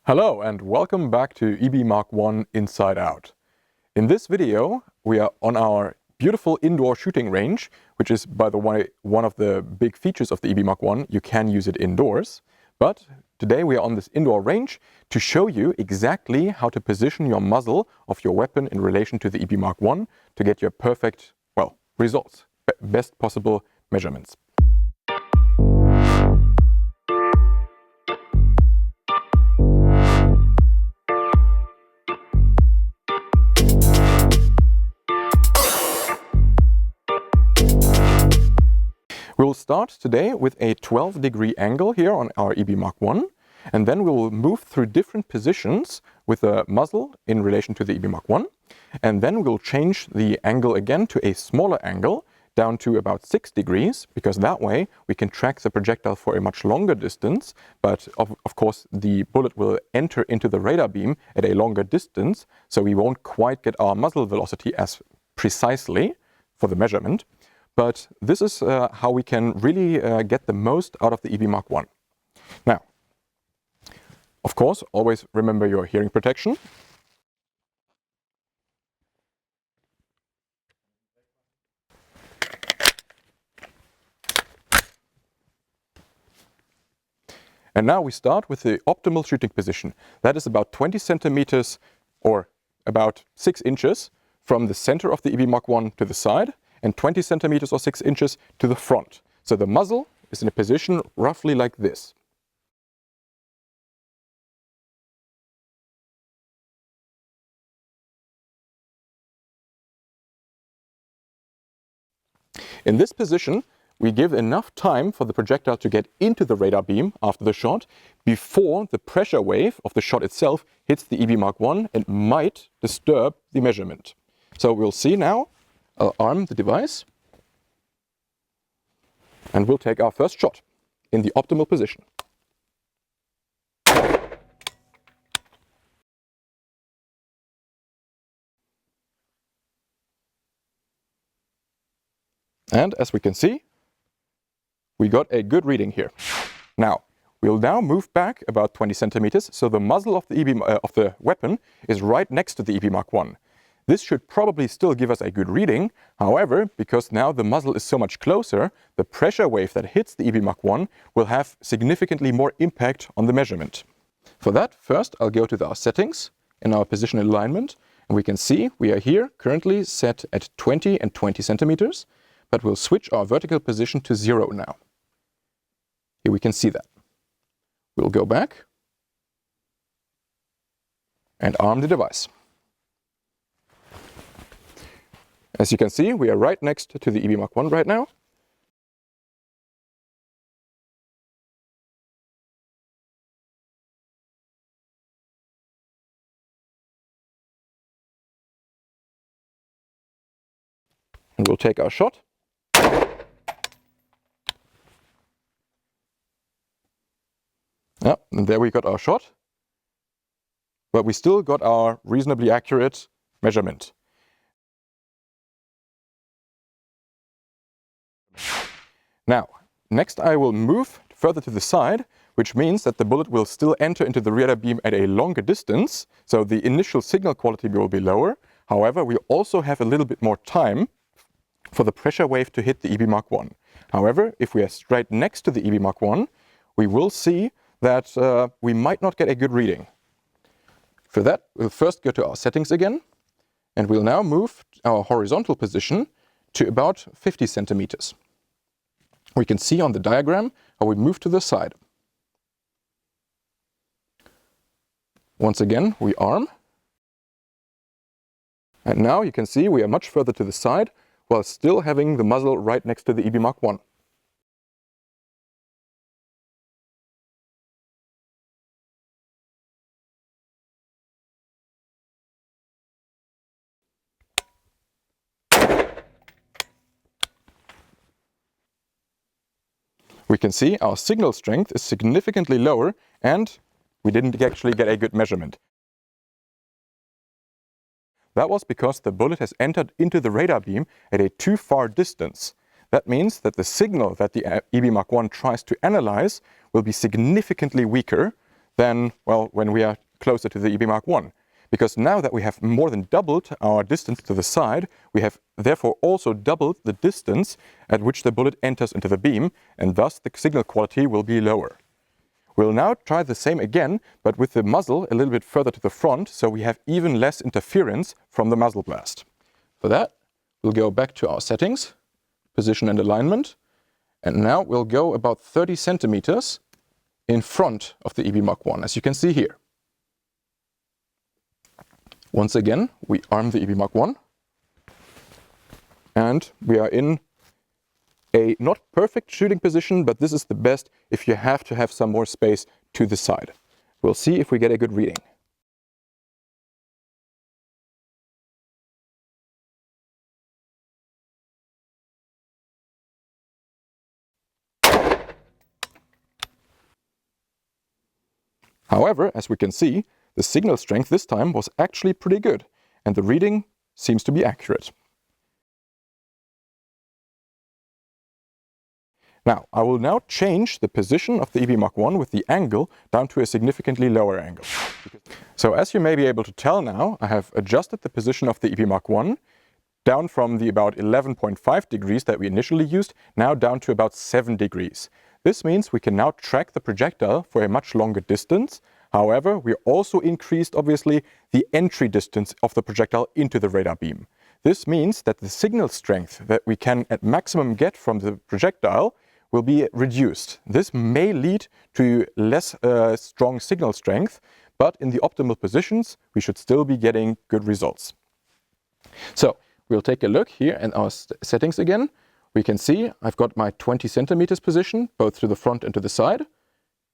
Hello and welcome back to EB Mark 1 Inside Out. In this video we are on our beautiful indoor shooting range, which is, by the way, one of the big features of the EB Mark 1. You can use it indoors, but today we are on this indoor range to show you exactly how to position your muzzle of your weapon in relation to the EB Mark 1 to get your perfect, results, best possible measurements. We'll start today with a 12-degree angle here on our EB Mark 1, and then we'll move through different positions with the muzzle in relation to the EB Mark 1, and then we'll change the angle again to a smaller angle down to about 6 degrees, because that way we can track the projectile for a much longer distance, but of course the bullet will enter into the radar beam at a longer distance, so we won't quite get our muzzle velocity as precisely for the measurement. But this is how we can really get the most out of the EB Mark 1. Now, of course, always remember your hearing protection. And now we start with the optimal shooting position. That is about 20 centimeters or about 6 inches from the center of the EB Mark 1 to the side, and 20 centimeters or 6 inches to the front. So the muzzle is in a position roughly like this. In this position, we give enough time for the projectile to get into the radar beam after the shot before the pressure wave of the shot itself hits the EB Mark 1 and might disturb the measurement. So we'll see now. I'll arm the device and we'll take our first shot in the optimal position. And as we can see, we got a good reading here. Now, we'll move back about 20 centimeters, so the muzzle of the weapon is right next to the EB Mark 1. This should probably still give us a good reading. However, because now the muzzle is so much closer, the pressure wave that hits the EB Mark 1 will have significantly more impact on the measurement. For that, first I'll go to our settings in our position alignment, and we can see we are here currently set at 20 and 20 centimeters, but we'll switch our vertical position to 0 now. Here we can see that. We'll go back and arm the device. As you can see, we are right next to the EB Mark 1 right now. And we'll take our shot. Yeah, and there we got our shot. But we still got our reasonably accurate measurement. Now, next I will move further to the side, which means that the bullet will still enter into the radar beam at a longer distance, so the initial signal quality will be lower. However, we also have a little bit more time for the pressure wave to hit the EB Mark 1. However, if we are straight next to the EB Mark 1, we will see that we might not get a good reading. For that, we'll first go to our settings again, and we'll now move our horizontal position to about 50 centimeters. We can see on the diagram how we move to the side. Once again, we arm. And now you can see we are much further to the side while still having the muzzle right next to the EB Mark 1. We can see our signal strength is significantly lower and we didn't actually get a good measurement. That was because the bullet has entered into the radar beam at a too far distance. That means that the signal that the EB Mark 1 tries to analyze will be significantly weaker than, well, when we are closer to the EB Mark 1. Because now that we have more than doubled our distance to the side, we have therefore also doubled the distance at which the bullet enters into the beam, and thus the signal quality will be lower. We'll now try the same again, but with the muzzle a little bit further to the front, so we have even less interference from the muzzle blast. For that, we'll go back to our settings, position and alignment, and now we'll go about 30 centimeters in front of the EB Mark 1, as you can see here. Once again, we arm the EB Mark 1, and we are in a not perfect shooting position, but this is the best if you have to have some more space to the side. We'll see if we get a good reading. However, as we can see, the signal strength this time was actually pretty good, and the reading seems to be accurate. Now, I will now change the position of the EB Mark 1 with the angle down to a significantly lower angle. So as you may be able to tell now, I have adjusted the position of the EB Mark 1 down from the about 11.5 degrees that we initially used, now down to about 7 degrees. This means we can now track the projectile for a much longer distance. However, we also increased, obviously, the entry distance of the projectile into the radar beam. This means that the signal strength that we can at maximum get from the projectile will be reduced. This may lead to less strong signal strength, but in the optimal positions, we should still be getting good results. So we'll take a look here in our settings again. We can see I've got my 20 centimeters position, both to the front and to the side,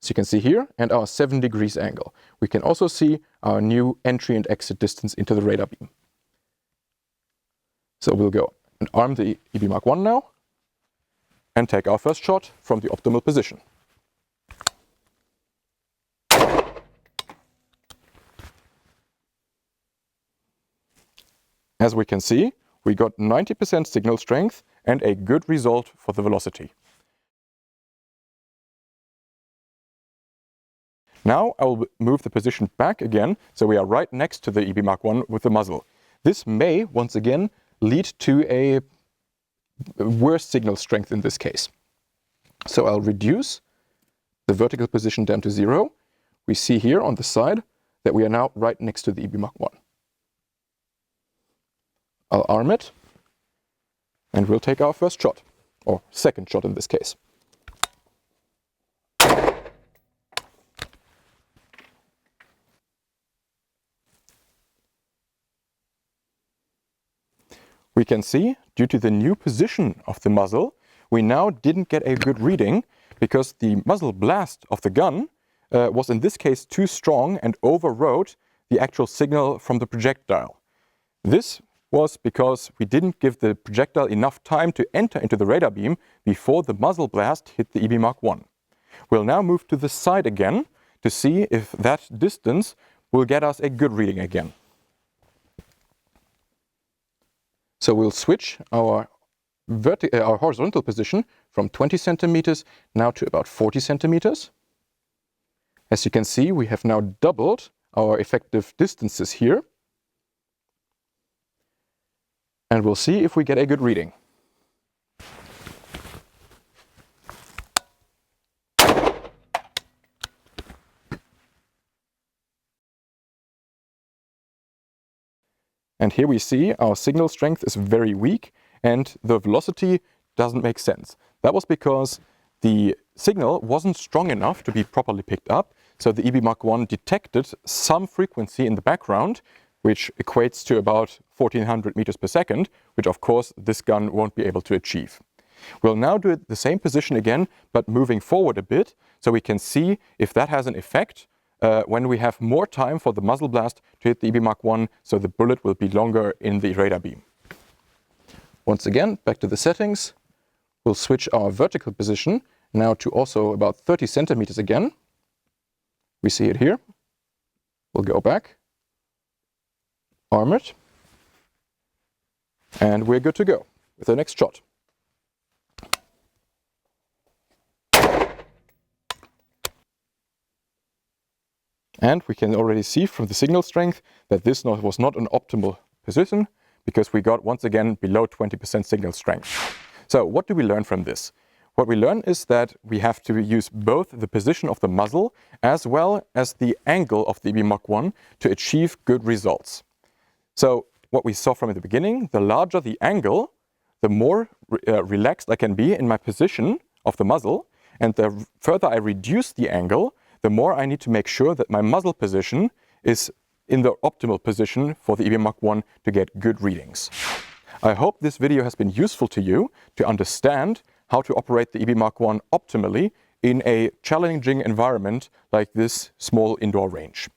as you can see here, and our 7 degrees angle. We can also see our new entry and exit distance into the radar beam. So we'll go and arm the EB Mark 1 now, and take our first shot from the optimal position. As we can see, we got 90% signal strength and a good result for the velocity. Now I will move the position back again, so we are right next to the EB Mark 1 with the muzzle. This may, once again, lead to a worse signal strength in this case. So I'll reduce the vertical position down to 0. We see here on the side that we are now right next to the EB Mark 1. I'll arm it, and we'll take our first shot, or second shot in this case. We can see, due to the new position of the muzzle, we now didn't get a good reading because the muzzle blast of the gun was in this case too strong and overrode the actual signal from the projectile. This was because we didn't give the projectile enough time to enter into the radar beam before the muzzle blast hit the EB Mark 1. We'll now move to the side again to see if that distance will get us a good reading again. So we'll switch our horizontal position from 20 centimeters now to about 40 centimeters. As you can see, we have now doubled our effective distances here. And we'll see if we get a good reading. And here we see our signal strength is very weak and the velocity doesn't make sense. That was because the signal wasn't strong enough to be properly picked up, so the EB Mark 1 detected some frequency in the background, which equates to about 1400 meters per second, which of course this gun won't be able to achieve. We'll now do the same position again, but moving forward a bit, so we can see if that has an effect when we have more time for the muzzle blast to hit the EB Mark 1, so the bullet will be longer in the radar beam. Once again, back to the settings. We'll switch our vertical position now to also about 30 centimeters again. We see it here. We'll go back, arm it, and we're good to go with the next shot. And we can already see from the signal strength that this was not an optimal position because we got once again below 20% signal strength. So what do we learn from this? What we learn is that we have to use both the position of the muzzle as well as the angle of the EB Mach 1 to achieve good results. So what we saw from the beginning, the larger the angle, the more relaxed I can be in my position of the muzzle, and the further I reduce the angle, the more I need to make sure that my muzzle position is in the optimal position for the EB Mach 1 to get good readings. I hope this video has been useful to you to understand how to operate the EB Mach 1 optimally in a challenging environment like this small indoor range.